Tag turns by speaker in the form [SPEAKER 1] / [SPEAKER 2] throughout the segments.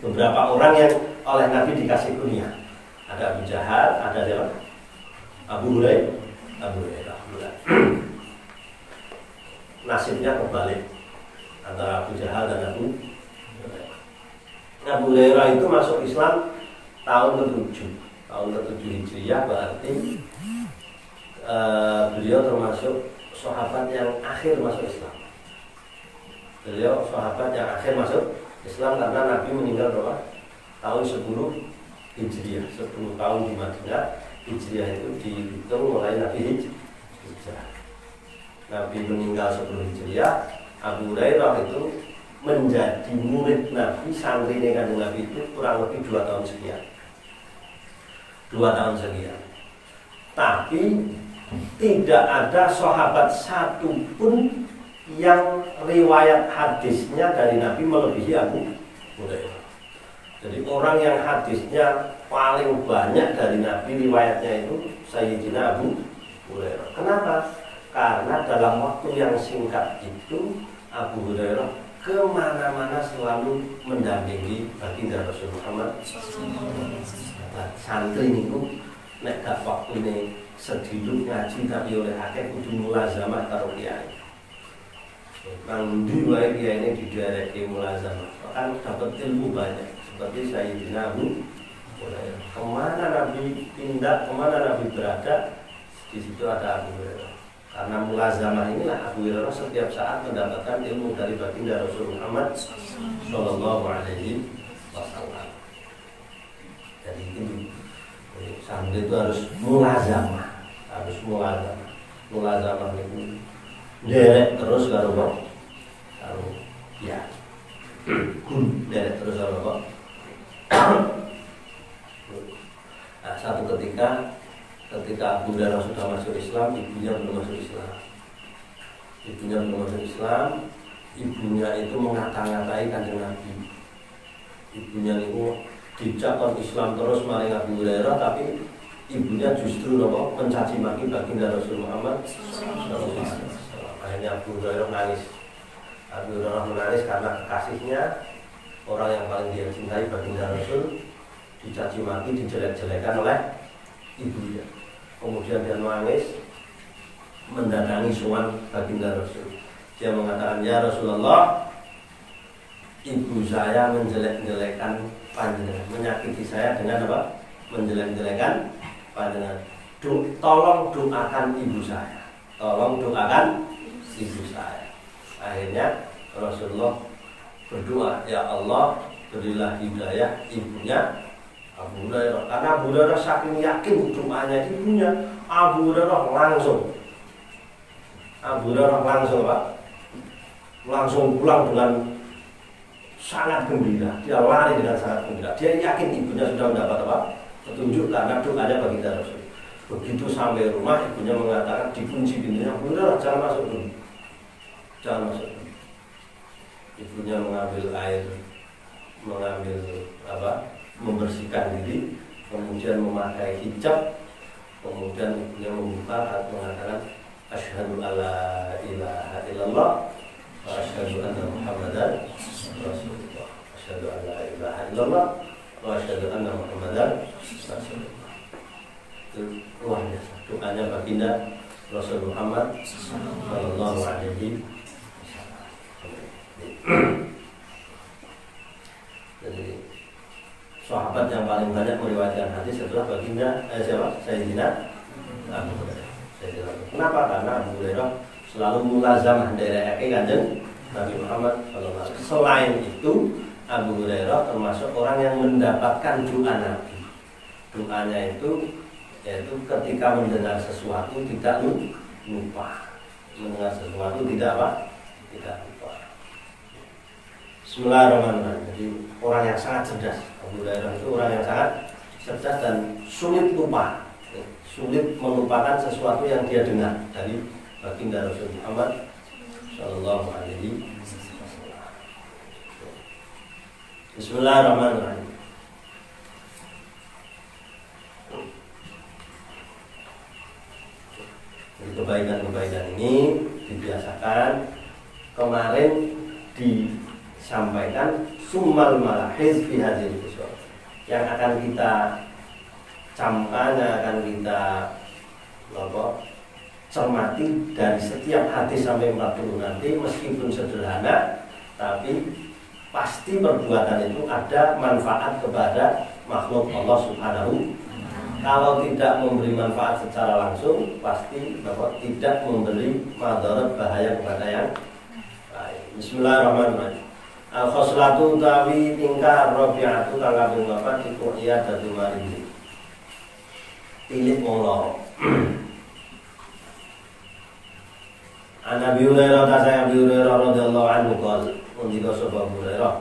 [SPEAKER 1] beberapa orang yang oleh Nabi dikasih kunyah. Ada Abu Jahal, ada siapa? Abu Hurairah. Nasibnya kebalik antara Abu Jahal dan Abu Hurairah itu masuk Islam tahun ke-7 Hijriah, berarti beliau termasuk sahabat yang akhir masuk Islam. Beliau sahabat yang akhir masuk Islam karena Nabi meninggal berapa? Tahun 10 Hijriah, 10 tahun di Madinah. Hijriah itu dihitung mulai Nabi Hijrah. Nabi meninggal 10 Hijriah. Abu Hurairah itu menjadi murid Nabi, santri Kanjeng Nabi itu kurang lebih 2 tahun sekian. 2 tahun sekian. Tapi tidak ada sahabat satupun yang riwayat hadisnya dari Nabi melebihi Abu Hurairah. Jadi orang yang hadisnya paling banyak dari Nabi riwayatnya itu Sayyidina Abu Hurairah. Kenapa? Karena dalam waktu yang singkat itu Abu Hurairah kemana-mana selalu mendampingi baginda Rasul Muhammad. Santri niku nek gak waktu ini sedhilu ngaji tapi oleh akeh kudu mulazamah karo kiai. Nang ndi wae kiai ini didereke mulazamah. Kan dapat ilmu banyak. Seperti Sayyidina Abu Hurairah. Kemana Nabi pindah, kemana Nabi berada, di situ ada Abu Hurairah. Karena mulazamah inilah Abu Hurairah setiap saat mendapatkan ilmu dari baginda Rasul Muhammad Sallallahu Alaihi Wasallam. Jadi itu santri itu harus mulazamah, mulazamah itu derek terus karo ya, derek terus karo nah, satu ketika Abu Hurairah sudah masuk Islam, ibunya belum masuk Islam. Ibunya itu mengata-ngatai Kanjeng Nabi. Ibunya itu dicakon Islam terus maring Abu Hurairah, tapi ibunya justru mencaci maki baginda Rasul Muhammad. Akhirnya Abu Hurairah menangis karena kekasihnya, orang yang paling dia cintai baginda Rasul, dicaci maki, dijelek-jelekan oleh ibunya. Kemudian dia menangis mendatangi sowan baginda Rasul. Dia mengatakan, ya Rasulullah, ibu saya menjelek-jelekan panjenengan, menyakiti saya dengan apa? Menjelek-jelekan panjenengan. Tolong doakan ibu saya. Akhirnya Rasulullah berdoa, ya Allah, berilah hidayah ibunya Abu Hurairah. Karena Abu Hurairah saking yakin doanya ibunya, Abu Hurairah langsung pulang dengan sangat gembira. Dia lari dengan sangat gembira. Dia yakin ibunya sudah mendapat apa? Petunjuk karena doanya baginda Rasul. Begitu sampai rumah, ibunya mengatakan dikunci pintunya. Abu Hurairah, jangan masuk dulu. Ibunya mengambil air, membersihkan diri, kemudian memakai hijab, kemudian ibunya membuka dan mengatakan asyhadu alla ilaha illallah wa asyhadu anna Muhammadan Rasulullah. Asyhadu alla ilaha illallah wa asyhadu anna Muhammadan Rasulullah. Itu luar biasa doanya baginda Rasul Muhammad sallallahu alaihi wasallam. Jadi sahabat yang paling banyak meriwayatkan hadis adalah baginda Sayyidina Abu Hurairah. Kenapa? Karena Abu Hurairah selalu mulazamah dari Kanjeng Nabi Muhammad sallallahu alaihi wasallam. Selain itu, Abu Hurairah termasuk orang yang mendapatkan doa Nabi. Doanya itu yaitu ketika mendengar sesuatu tidak lupa. Mendengar sesuatu tidak lupa. Bismillahirrahmanirrahim. Jadi orang yang sangat cerdas. Abu Hurairah itu orang yang sangat cerdas dan sulit lupa, sulit melupakan sesuatu yang dia dengar dari baginda Rasul Muhammad Sallallahu Alaihi Wasallam. Bismillahirrahmanirrahim. Jadi kebaikan-kebaikan ini dibiasakan. Kemarin disampaikan summal malahiz fi hadhil usul. Yang akan kita camkan, akan kita cermati dari setiap hadis sampai 40 nanti, meskipun sederhana tapi pasti perbuatan itu ada manfaat kepada makhluk Allah Subhanahu. Kalau tidak memberi manfaat secara langsung, pasti tidak memberi madarat bahaya kepada yang lain. Bismillahirrahmanirrahim. Al-khoslatu tawi tingkah rabi'atu kangkabing bapak iku iya dadi marini. Pilih wong loro. Ana Abi Hurairah tasaya Abi Hurairah radhiyallahu anhu qala undika sapa Abu Hurairah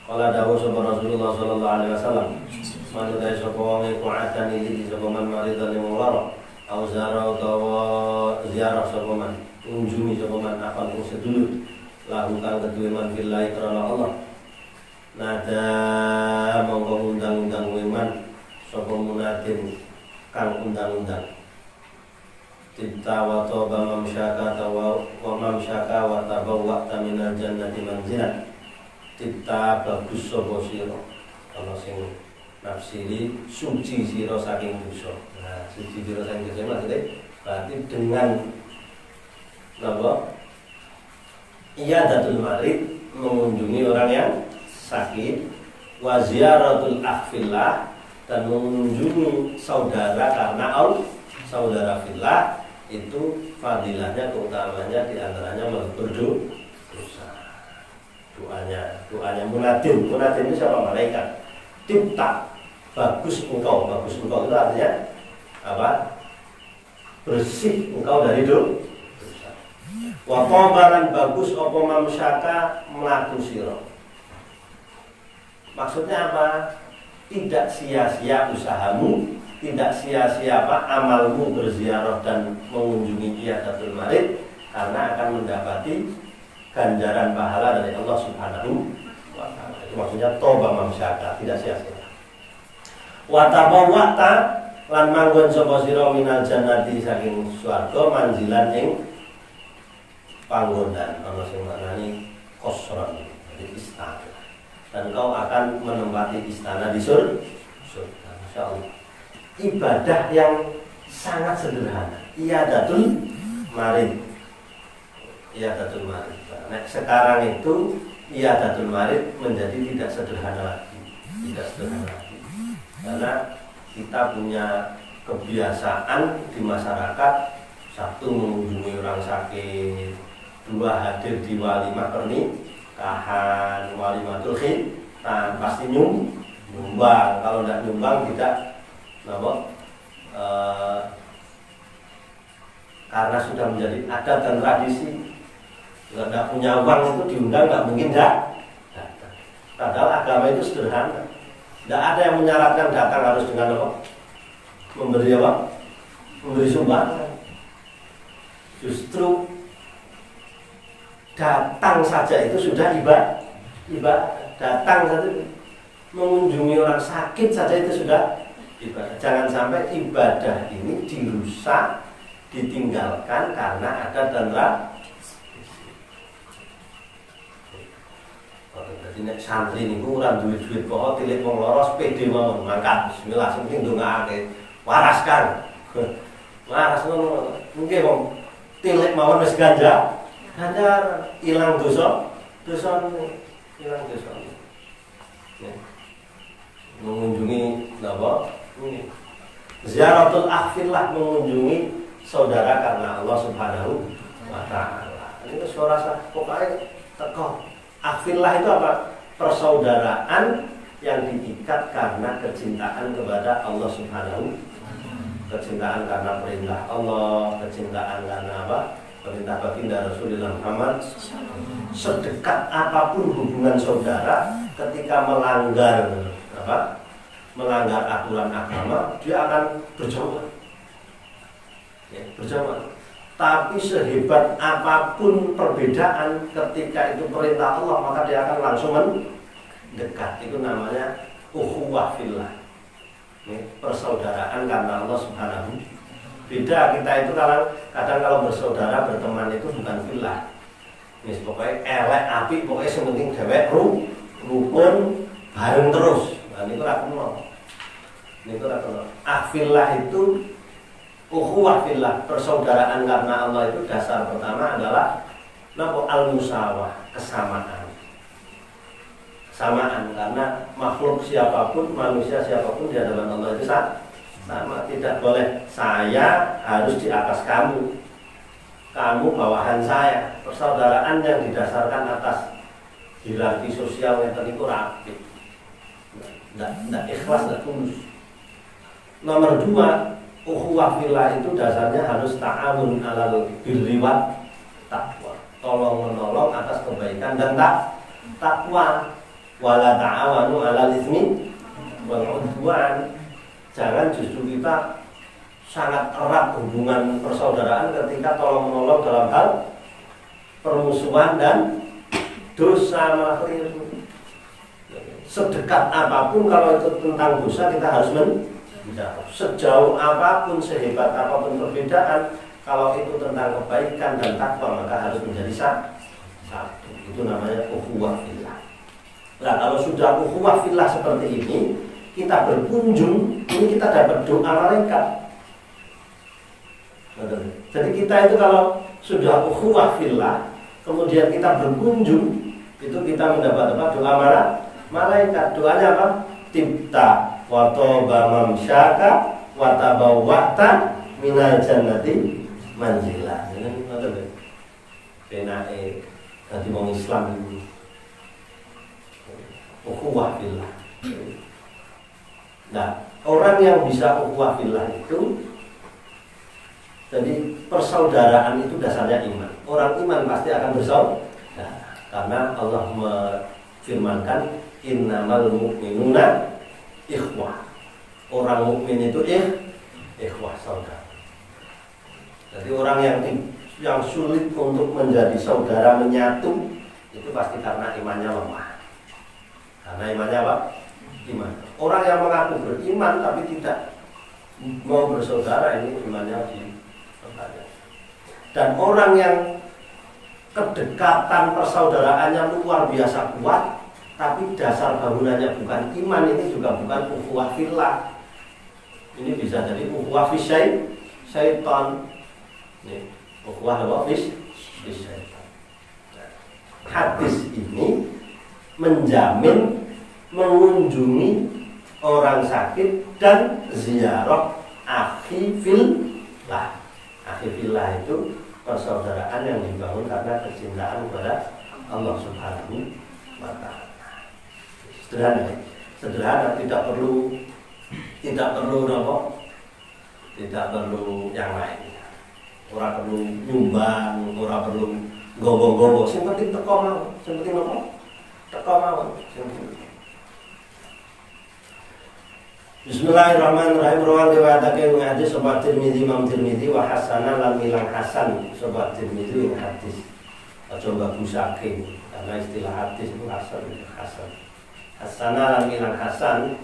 [SPEAKER 1] qala dawuh sapa Rasulullah sallallahu alaihi wasallam manutai sapa wong iku adan iki sapa man maridan wong loro au zara utawa ziarah sapa man unjumi sapa man akan wong sedulur lahu kang kedue man billahi karena Allah nada mongko undang-undang weman sapa munadin kang undang-undang Tibta wa toba mamsyaka wa mamsyaka wa tabawwa minal jannati manzilan. Tibta bagus sapa sira ana sing nafsiri suci sira saking dosa. Nah, suci sira saking dosa maksudnya berarti dengan napa? Iyadatul marid, mengunjungi orang yang sakit, wa ziyaratul akhfillah, dan mengunjungi saudara karena Allah, saudara fillah. Itu fadilahnya, keutamanya diantaranya berdosa. Doanya munadin itu siapa? Malaikat. Tibta, bagus engkau itu artinya apa? Bersih engkau dari dosa. Wa qabaran bagus apa mamsyaka mlaku sira. Maksudnya apa? Tidak sia-sia usahamu, tidak sia-sia amalmu berziarah dan mengunjungi iyadatul marid, karena akan mendapati ganjaran pahala dari Allah Subhanahu wa ta'ala. Itu maksudnya toba mamsyaka, tidak sia-sia. Wa tabawwa'ta lan manggon sapa sira minal jannati saking swarga manjilan ing panggonan, ana sing maknani qasran, jadi istana. Dan kau akan menempati istana di surga, insyaallah. Ibadah yang sangat sederhana, iyadatul marid. Nah, sekarang itu iyadatul marid menjadi tidak sederhana lagi, karena kita punya kebiasaan di masyarakat, satu mengunjungi orang sakit, dua hadir di walimah pernikahan, walimatul khitan, pasti nyumbang. Kalau tidak nyumbang tidak. Karena sudah menjadi adat dan tradisi, kalau tidak punya uang itu diundang nggak mungkin datang. Padahal agama itu sederhana, tidak ada yang menyarankan datang harus dengan apa? Memberi sumbangan. Justru datang saja itu sudah ibadah. Datang saja, mengunjungi orang sakit saja itu sudah ibadah. Jangan sampai ibadah ini dirusak, ditinggalkan karena ada dan jadi santri niku ora duit-duit kok tilik wong lara pede mawon mangkat bismillah sing penting ndongaake waraskan. Waras ngono nggih wong tilik mawon wis ganjar ilang dosa ilang dosa. Mengunjungi napa? Ziaratul akhfillah, mengunjungi saudara karena Allah Subhanahu wa ta'ala. Ini suara pokoknya teko. Akhfillah itu apa? Persaudaraan yang diikat karena kecintaan kepada Allah Subhanahu. Kecintaan karena perintah Allah, kecintaan karena apa? Perintah baginda Rasulullah Muhammad. Sedekat apapun hubungan saudara, ketika melanggar aturan agama, dia akan berjamaah. Tapi sehebat apapun perbedaan, ketika itu perintah Allah, maka dia akan langsung mendekat. Itu namanya ukhuwah fillah, persaudaraan karena Allah Subhanahu. Beda kita itu kadang kalau bersaudara berteman itu bukan fillah. Pokoknya elek api, pokoknya sementing dewek rukun bareng terus. Nah niku ra kena. Niku ra kena. Fillah itu ukhuwah fillah, persaudaraan karena Allah itu dasar pertama adalah napa al-musawah, kesamaan. Kesamaan karena makhluk siapapun, manusia siapapun di hadapan Allah itu sama. Tidak boleh saya harus di atas kamu, kamu bawahan saya. Persaudaraan yang didasarkan atas hierarki sosial yang itu rapi, tidak ikhlas, tidak tulus. Nomor 2, ukhuwah fillah itu dasarnya harus ta'awun alal birri wat taqwa, tolong menolong atas kebaikan dan takwa. Wala ta'awanu alal itsmi wal udwan. Jangan justru kita sangat erat hubungan persaudaraan ketika tolong menolong dalam hal permusuhan dan dosa, malah keliru. Sedekat apapun kalau itu tentang dosa kita harus menjauh. Sejauh apapun, sehebat apapun perbedaan, kalau itu tentang kebaikan dan takwa maka harus menjadi satu. Itu namanya ukhuwah fillah. Nah kalau sudah ukhuwah fillah seperti ini, kita berkunjung, ini kita dapat doa malaikat. Jadi kita itu kalau sudah ukhuwah fillah, kemudian kita berkunjung, itu kita mendapat apa? Doa malaikat. Doanya apa? Tibta wa toba mamsyaka wa tabawwa'ta minal jannati manzila. Ini ngoten. Penake dadi wong Islam ini. Ukhuwah fillah. Nah, orang yang bisa ukhuwah fillah itu, jadi persaudaraan itu dasarnya iman. Orang iman pasti akan bersaudara, karena Allah firmankan innamal mu'minuna ikhwah. Orang mukmin itu ikhwah, saudara. Jadi orang yang sulit untuk menjadi saudara menyatu itu pasti karena imannya lemah. Karena imannya apa? Iman. Orang yang mengaku beriman tapi tidak mau bersaudara, ini imannya dipertanyakan. Dan orang yang kedekatan persaudaraannya luar biasa kuat, tapi dasar bangunannya bukan iman, ini juga bukan ukhuwah fillah. Ini bisa jadi ukhuwah syaitan. Ini ukhuwah apa? Syaitan. Hadis ini menjamin mengunjungi orang sakit dan ziarah akhi fillah. Akhi fillah itu persaudaraan yang dibangun karena kecintaan kepada Allah Subhanahu wa Ta'ala. Sederhana, tidak perlu apa? Tidak perlu yang lain. Ora perlu nyumbang, ora perlu gowo-gowo. Sing penting teko mawon. Sing penting apa? Teko mawon. Bismillahirrahmanirrahim. Rawan riwayatake ing hadis sapa Tirmidzi, Imam Tirmidzi wa hasanan lan milang hasan sapa Tirmidzi ing hadis. Aja bagusake karena istilah hadis itu hasan. Hasanah lan milang hasan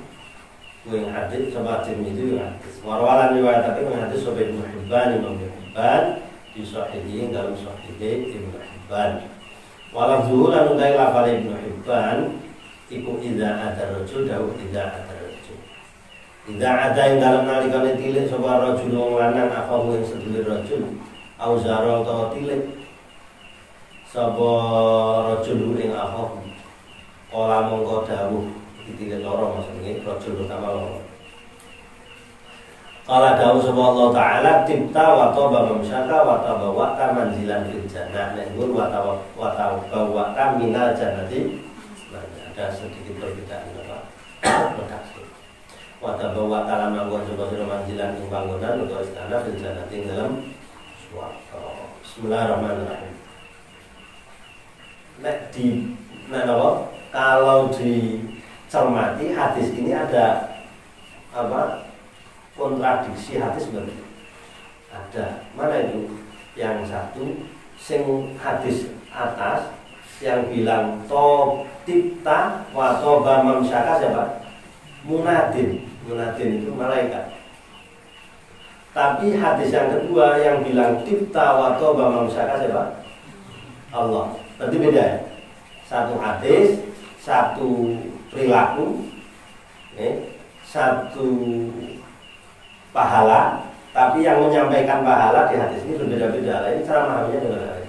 [SPEAKER 1] ing hadis sapa Tirmidzi ing hadis. Warwalan riwayatake ing hadis sapa Ibnu Hibban, Imam Hibban di sahihi dalam sahihi Ibnu Hibban. Walau zuhuran utai lafal Ibnu Hibban iku idza ada rajul dawuh idza ada rajul. Idza ada ing dalam nalikane tilik sapa rajul wong lanang akamu ing sedulur rajul au zara utawa tilik sapa rajul ing akamu kala mongko dawuh tilik loro maksudnya rajul utama loro. Qala dawuh sapa Allah Ta'ala tibta wa taba mamsyaka wa tabawwa'ta manzilan fil jannah nenggur wa tabawwa'ta minal jannati. Ada sedikit perbedaan apa? Redaksi. Wa tabawwa'ta lan manggon sapa sira manzilan ing panggonan utawa istana fil jannati dalam swarga. Bismillahirrahmanirrahim. Kalau dicermati hadis ini ada apa? Kontradiksi hadis sebenarnya ada. Mana itu? Yang satu sing hadis atas yang bilang tibta wa toba mamsyaka siapa? Munadin itu malaikat. Tapi hadis yang kedua yang bilang tibta wa toba mamsyaka siapa? Allah. Berarti beda ya? Satu hadis satu perilaku, satu pahala, tapi yang menyampaikan pahala di hadis ini berbeda-beda. Ini cara memahaminya dengan lain.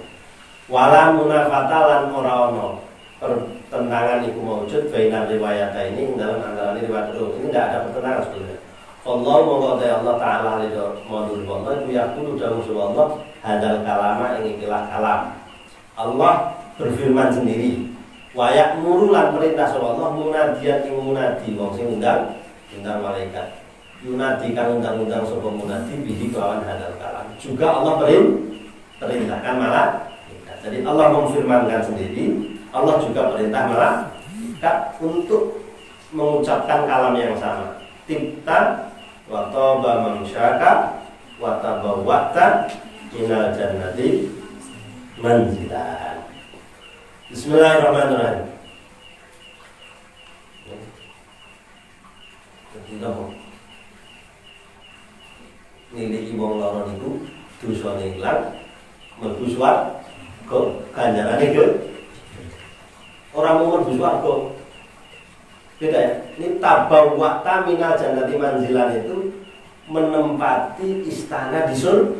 [SPEAKER 1] Wala munafata lan ora ono pertentangan iku maujud bainan riwayat ini dalam antara riwayat itu. Ini tidak ada pertentangan sebenarnya. Allah mengqadai Allah taala lido modul Allah itu yaqulu dawu Allah hadal kalama ing ikilah kalam. Allah berfirman sendiri. Wa ya'muru lan perintah Allah munadiyan ing munadi wong sing undang malaikat. Yunadi kan undang-undang sapa munadi bihi kelawan hadal kalam. Juga Allah perintahkan malaikat. Jadi Allah memfirmankan sendiri, Allah juga perintah malaikat untuk mengucapkan kalam yang sama. Tibta wa taba mamsyaka wa tabawwata minal jannati manzilan. Bismillahirrahmanirrahim. Niliki wong lara niku dosane ilang mlebu swarga ganjarane ke ora mung mlebu swarga. Beda ya. Ini tabawwa minal jannati manzilan itu menempati istana di surga.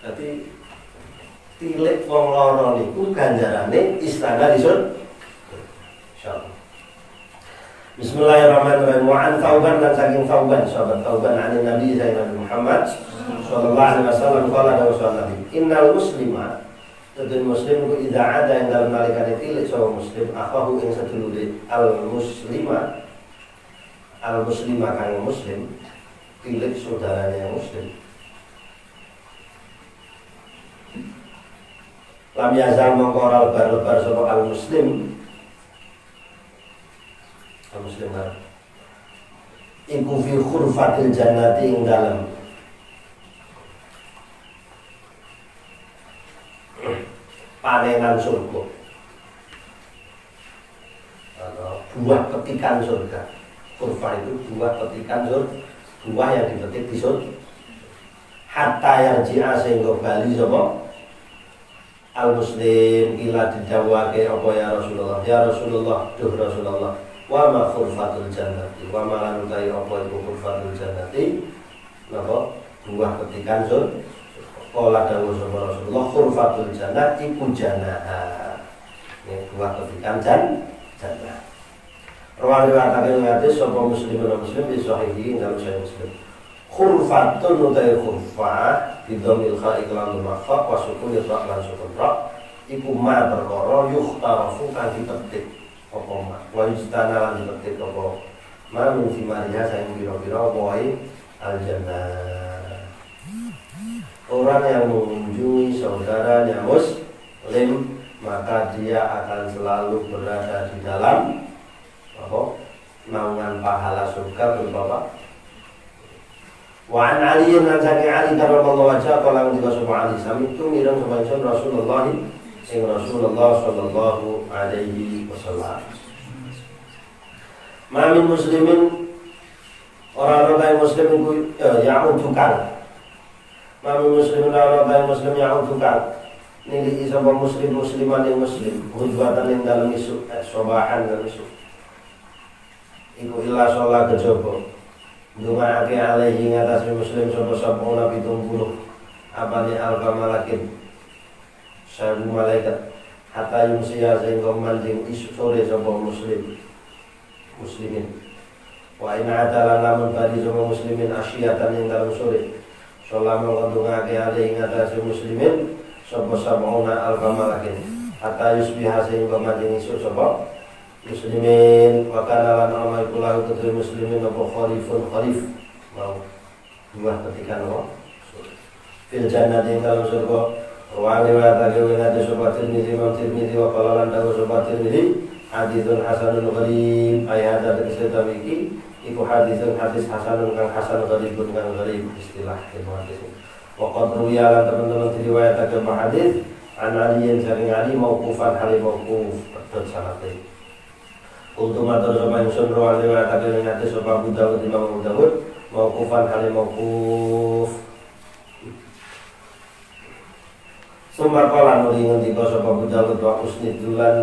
[SPEAKER 1] Jadi tilik wong lara niku ganjarane istana di surga. Insyaallah. Bismillahirrahmanirrahim. Wa an Thauban dan saking Thauban, sahabat Thauban ani Nabi Muhammad sallallahu alaihi wasallam qala Nabi, innal muslima Tentu muslim ku idza ada yang dalam nalikane tilik saha muslim akhahu ing sedulure al muslima kang muslim tilik saudaranya yang muslim lam yazal mongko ora lebar-lebar sapa al muslim iku fi khurfatil jannati ing dalem panenan surga atau buah petikan surga. Kurva itu buah petikan surga, buah yang dipetik di surga. Hatta yarji'a sehingga bali sapa al muslim ila didawake apa ya Rasulullah duh Rasulullah wa ma khurfatul jannati wa ma lan utai apa iku khurfatul jannati napa buah petikan surga. Kala dawuh sapa Rasulullah khurfatul jannah iku jannah. Ini buah petikan jannah. Rawi riwayatake hadis sapa muslim di sahihi dalam sahih Muslim. Khurfatun utai khurfa bidhamil kha'i lan mafaq wa sukun ra lan sukun ra iku ma perkara yukhtarafu kang dipetik apa ma wa yustana lan dipetik apa ma min simariha sing pira-pira wae al jannah. Orang yang mengunjungi saudaranya muslim maka dia akan selalu berada di dalam naungan pahala surga berupa wa an Ali lan saking Ali karramallahu wajhahu qala ngendika sapa Ali sami tu mireng sapa Rasulullah sallallahu alaihi wasallam. Mamin muslimin orang-orang muslim iku yang tukang Mami muslimin orang muslim yang tukang nili sapa musliman yang muslim hujwatan yang dalam isu sobahan dan isu iku illa sholat kejaba ndongaake alaihi ngatasi muslim sapa nabi 70 apane alfa malakin 1000 malaikat hatta yumsiya sehingga manjing isu sore sapa muslimin wa in adalah namun badi sapa muslimin asyiyatan yang dalam sore selama ngandungake ali ing atase muslimin sapa sabuna alfa malakin hatta yusbiha sehingga manjing isu sapa muslimin wa kana lan amal kula kudu muslimin apa kharif mau buah ketika no fil jannati dalam surga wa riwayat riwayat sapa Tirmidzi wa qala lan dawu sapa Tirmidzi haditsun hasanun gharib ayat dari cerita iki iku hadis hasanun kang hasan gharibun kang gharib istilah ilmu hadis. Waqad ruwiya lan teman-teman diriwayatake hadis an Ali yang sering Ali mauqufan hal mauquf pedhot sanate. Untuk matur sapa ingsun riwayatake hadis sapa Abu Dawud Imam Abu Dawud mauqufan hal mauquf. Sumber kala nuli ngendika sapa Abu Dawud wa usnidulan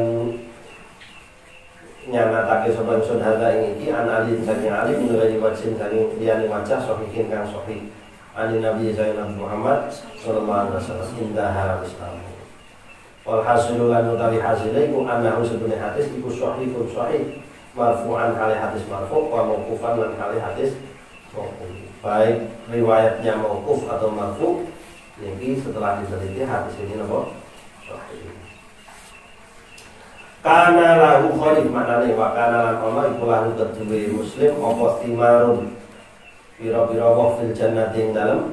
[SPEAKER 1] nyanatake sapa ingsun hadza ing iki an ali saking ali minulai wajin saking liyane wajah sahihin kang sahih ani Nabi Zainab Muhammad sallallahu alaihi wasallam indaha Islam. Wal hasilu lan utawi hasile iku anahu sedune hadis iku sahihun sahih marfu'an kali hadis marfu' wa mauqufan lan kali hadis mauquf. Baik riwayatnya mauquf atau marfu' niki setelah diteliti hadis ini napa sahih. Kana lahu khalif maknane wa kana lan ana iku lahu kedue muslim apa timarun pira-pira wa fil jannati ing dalem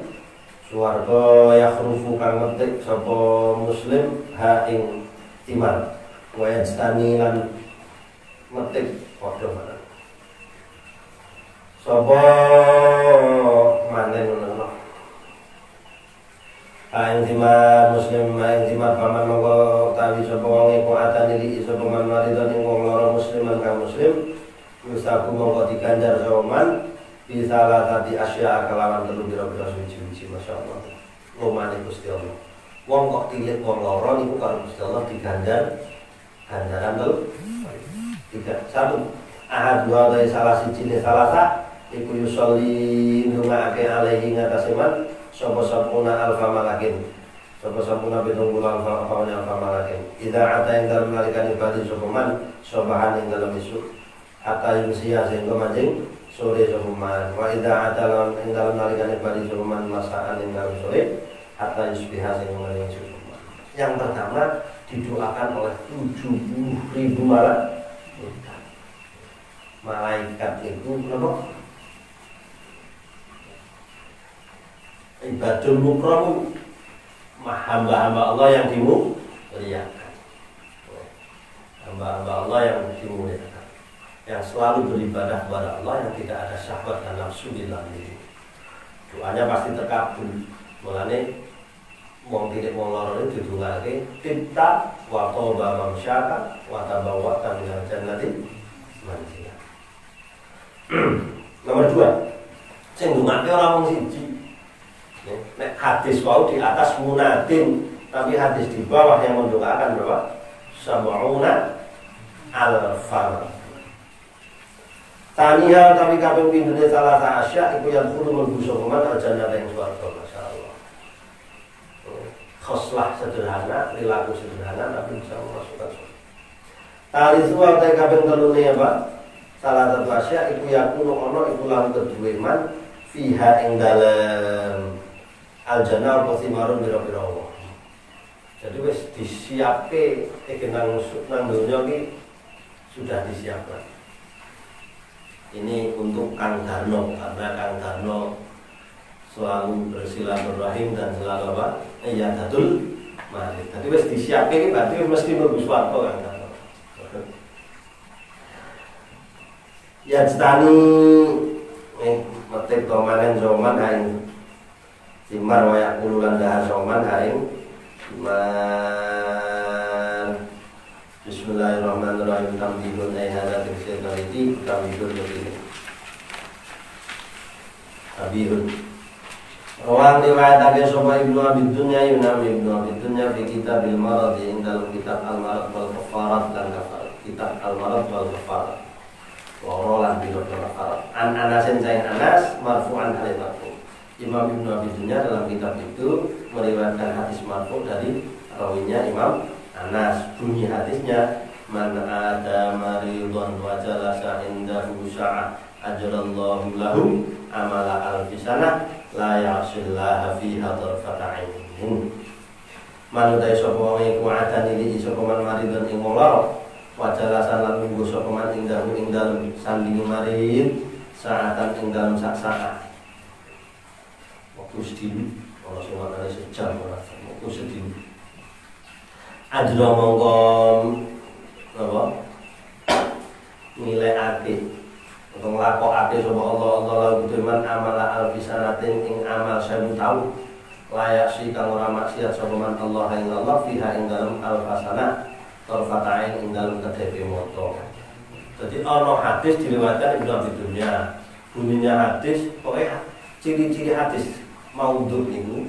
[SPEAKER 1] swarga yakhrufu kang metik sapa muslim ha ing timar wa yastani lan metik padha mana sapa manen ngono ing timar muslim ing timar paman monggo tawi sapa wong iku atane li sapa man maridon ing wong lara musliman kang muslim mustaku monggo diganjar sapa man bisa lah tadi asya kelawan telu biro-biro suci-suci masyaallah. Ngomane Gusti Allah. Wong kok tilik wong lara niku karo Gusti Allah diganjar ganjaran telu. Tiga, satu. Ahad dua dari salah siji ne salasa iku yusolli ndongaake alaihi ngatasé man sapa sapuna alfa malakin. Sapa sapuna 70 alfa malakin. Idza ata ing dalem nalikane bali sapa man sobahan ing dalem isu. Ata yusia sehingga mancing sore sohuman wa idza adalan ing dalem nalikane bali sohuman masaan ing dalem sore hatta yusbiha sing maring sohuman. Yang pertama didoakan oleh 70.000 malaikat itu napa ibadul mukram hamba-hamba Allah yang dimuliakan, hamba-hamba Allah yang dimuliakan, yang selalu beribadah kepada Allah, yang tidak ada syahwat dan nafsu di dalam diri. Doanya pasti terkabul. Mulane wong tilik wong lara itu didongake tibta wa toba mamsyaka wa tabawwata minal jannati manzila. Nomor 2, sing ndongake ora wong siji. Nek hadis wau di atas munadin, tapi hadis di bawah yang mendoakan berapa? Sab'una alfar. Taniha tapi kaping pindune salah asya iku yang kudu mlebu sapa man aljannah ing swarga masyaallah. Khoslah sederhana, perilaku sederhana tapi bisa memasukkan surga. Tali suwa ta kaping telune apa? Salah satu asya iku yakunu ana iku lan kedue man fiha ing dalem aljannah apa simarun biro-biro Allah. Jadi wis disiapke nang donya iki sudah disiapkan. Ini untuk Kang Darno, karena Kang Darno selalu bersilaturahim dan selalu apa? Iyadatul marid. Tadi wis disiapke iki berarti mesti mlebu swarga Kang Darno. Ya cetani metik tomanen zaman aing timar wayak kululan dahar zaman aing Bismillahirrahmanirrahim. Tambihun ayat tersebut tadi tambihun begini. Tambihun. Rawang riwayatake sapa Ibnu Abi Dunya Yunami Ibnu Abi Dunya fi kitab al-marad ing dalam kitab al-marad wal kafarat dan kafarat. Kitab al-marad wal kafarat. Loro lan biro kafarat. An Anasin saing Anas marfu'an alaihi marfu'. Imam Ibnu Abi Dunya dalam kitab itu meriwayatkan hadis marfu' dari rawinya Imam Anas. Bunyi hadisnya man ada maridun wa jalasa indahu sa'ah ajrallahu lahu amala alfi sanah la ya'sillaha fiha tarfata 'ainin. Manutai sapa wong iku adani li sapa man maridun ing lara wa jalasa lan lungguh sapa man indahu ing dalem sandinge marid saatan ing dalem sak saat. Waktu sedih ora sing maknane sejam ora waktu sedih. Ajra mongko apa? Nilai ati untuk nglakokake sapa Allah kuduman amala alfisanatin ing amal 1000 taun layak si kang ora maksiat sapa man Allah ing Allah fiha ing dalem alfasana tarfatain ing dalem kedhepe moto. Jadi ana hadis diriwayatkan Ibnu Abi Dunya. Bunyinya hadis pokoknya ciri-ciri hadis maudhu itu.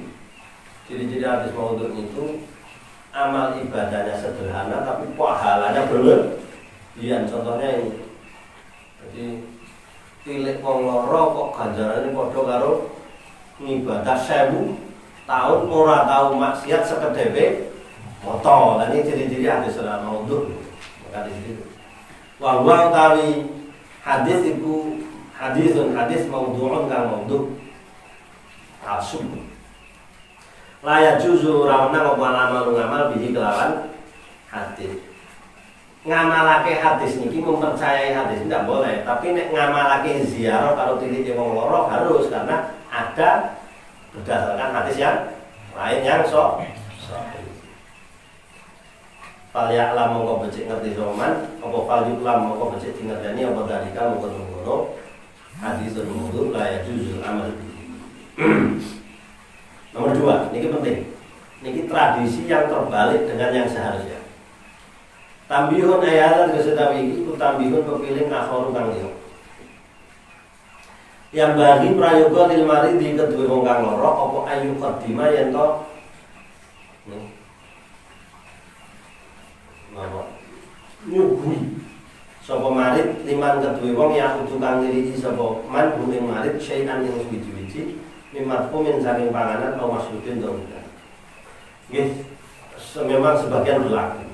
[SPEAKER 1] Ciri-ciri hadis maudhu itu amal ibadahnya sederhana tapi pahalanya Iya, contohnya ini. Jadi tilik wong loro kok ganjarane padha karo ngibadah 1000 tahun ora tau maksiat sekedepe moto. Lan iki ciri-ciri hadis ora maudhu. Maka di situ. Wa utawi hadis iku hadis maudhu'un kang maudhu. Asum. La yajuzu rawana apa ngamal bihi kelawan hadis. Ngamalake hadis niki mempercayai hadis tidak boleh, tapi nek ngamalake ziarah karo tilik wong loro harus, karena ada berdasarkan hadis yang lain yang fal ya'lam mongko becik ngerti soman, apa fal yu'lam mongko becik dingerteni apa dalika mongko ngono hadisul mawdu' la yajuzul amal bihi. Nomor 2, ini penting. Niki tradisi yang terbalik dengan yang seharusnya. Tambihun ayat kesetawi iku tambihun pepiling akhoru kang liya. Yang bagi prayoga lil mari di kedue wong kang lara apa ayu qadima yen to nyuguhi sapa marid liman kedue wong ya kudu kang ngiriki sapa man ing marid syai'an ing wiji-wiji mimat kumin saking panganan atau masudin dong. Nggih, memang sebagian berlaku.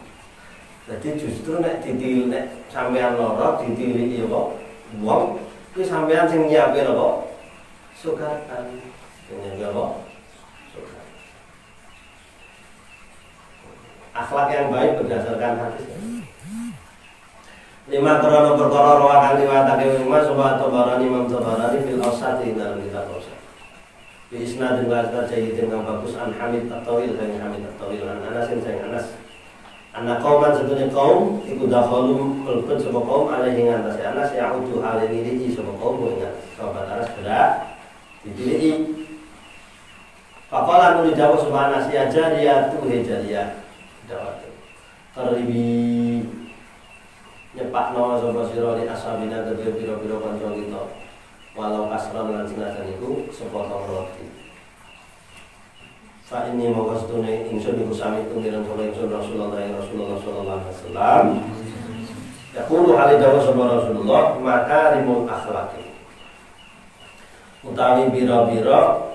[SPEAKER 1] Jadi justru nek ditil nek sampean lara ditiliki kok wong kuwi sampean sing nyiapke apa? Sukatan. Sing apa? Sukatan. Akhlak yang baik berdasarkan hadis. 5 krono perkara rawakan liwatake Imam Tabarani Imam Tabarani fil Awsat dalam kitab Awsat. Bi isnad wa tajidin kang bagus an Hamid at-Tawil dan Hamid at-Tawil an Anas sing Anas. Anak kauman sedunia kaum iku dakhalu melebet sapa kaum alaihi ngatas Anas ya'udu hal ngiri sapa kaum ingat sahabat Anas berak dipilih. Faqala nuli dawuh sapa Anas ya jariyah tu jariyah dawuh qaribi nyepakno sapa sira li ashabina kedhe pira-pira kanca kita walau kasran lan senajan iku sepotong roti. Fa ini mawastune ingsun iku sami pengiran kula ingsun Rasulullah sallallahu alaihi wasallam. Yaqulu halidawu sapa Rasulullah makarimul akhlaqi. Utawi bira-bira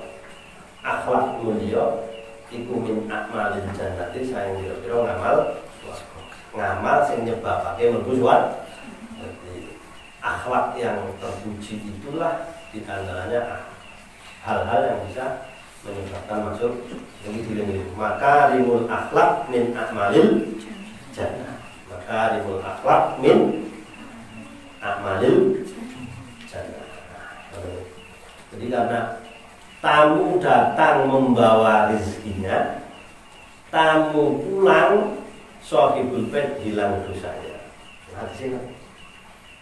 [SPEAKER 1] akhlak mulia iku min a'malil jannati sayang bira-bira ngamal sing nyebabake mlebu swarga. Akhlak yang terpuji itulah diantaranya hal-hal yang bisa menyebabkan masuk ini makarimul akhlak min a'malil jannah. Makarimul akhlak min a'malil jannah. Jadi karena tamu datang membawa rezekinya, tamu pulang sahibul bait hilang dosanya. Nah, di sini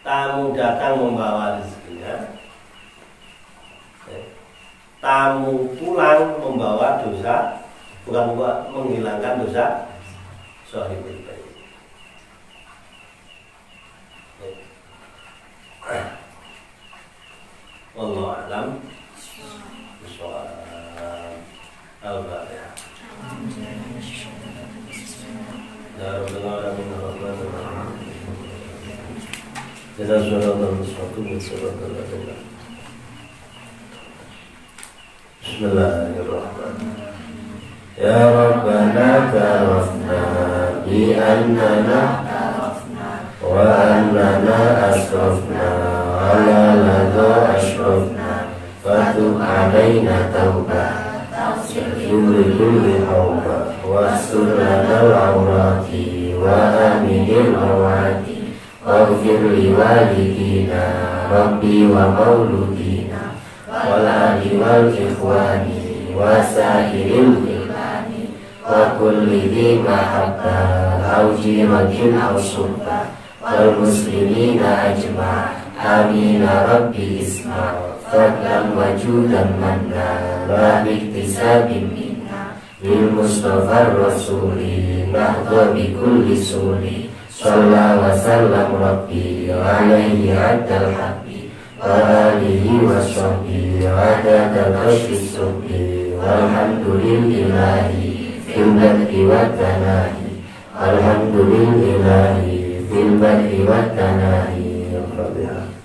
[SPEAKER 1] tamu datang membawa rezekinya, tamu pulang membawa dosa, bukan menghilangkan dosa sahibul bait. Wallahu a'lam bishawab. Al-Fatihah. Ya Rabbal alamin arrahmanir rahim. Jazakallahu khairan. Bismillahirrahmanirrahim. Ya Rabbana tarafna bi annana wa annana asrafna ala ladha ashrafna fatub alaina tawbah taghfir kulli hawba wastur lana al-awrati wa aminil awati waghfir li walidina rabbi wa mauludina wal ali wal ikhwani wa sa'iril khilani wa kulli dhi mahabba aw jiratin aw subba wal muslimina ajma' amin rabbi isma' fadlan wa judan manna la iktisabin minna bil mustafa rasuli nahdha bi kulli suli sallallahu wa sallam rabbi alaihi adal habbi wa alihi wa sahbihi adada kashfis subhi walhamdulillahi fil badri wa tanahi alhamdulillahi
[SPEAKER 2] fil bad'i wat tanahi.
[SPEAKER 1] Al-Fatihah.